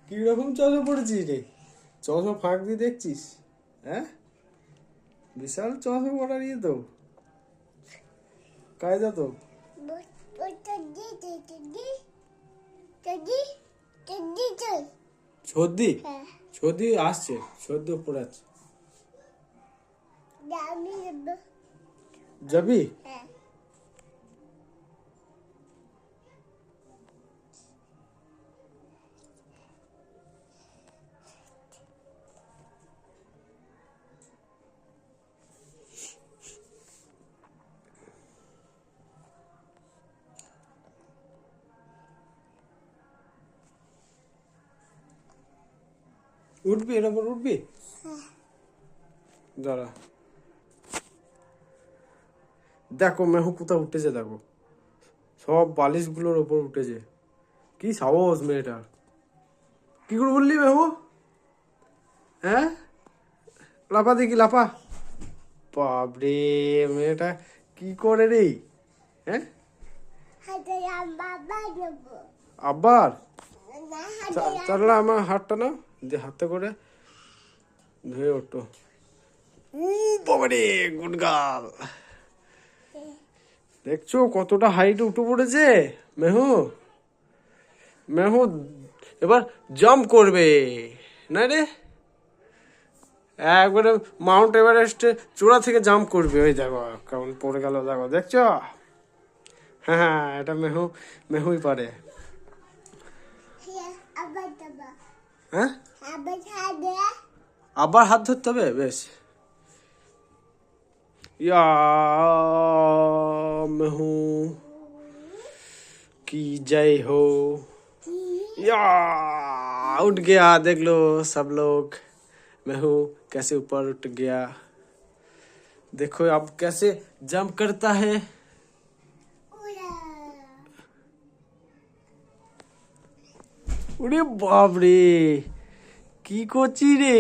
কি রকম চশমা পড়েছিস রে? চশমা ফাঁক দিয়ে দেখছিস? হ্যাঁ, বিশাল চশমা পড়ার ইয়ে তো, কায়দা তো। সর্দি? সর্দি আসছে, সর্দি উপরে আছে। যাবি? উঠবি? এর উপর উঠবি? দাঁড়া, দেখো মেহু কোথাও উঠেছে, দেখো সব বালিশগুলোর ওপর উঠেছে। কি সাহস মেয়েটার! কি করে বললি মেহু? হ্যাঁ, লাফা দেখি, লাফা। বাপরে, মেয়েটা কি করে রে? হ্যাঁ, আবার তাহলে আমার হাতটা না দিয়ে হাতে করে ধুয়ে ওঠো। বাবারে, গুড গার্ল। দেখছো কতটা হাইট উঠে পড়েছে মেহু? মেহু এবার জাম্প করবে না রে, একবারে মাউন্ট এভারেস্টে চূড়া থেকে জাম্প করবে। ওই দেখো কেমন পড়ে গেল, দেখো, দেখছো? হ্যাঁ হ্যাঁ, এটা মেহুই পারে। হ্যাঁ, আবার হাত ধরতে হবে, বেশ। या মেহু की जय हो। या उठ गया, देख लो सब लोग, मेहू कैसे ऊपर उठ गया। देखो अब कैसे जंप करता है। उरे बाप रे, की कोची रे।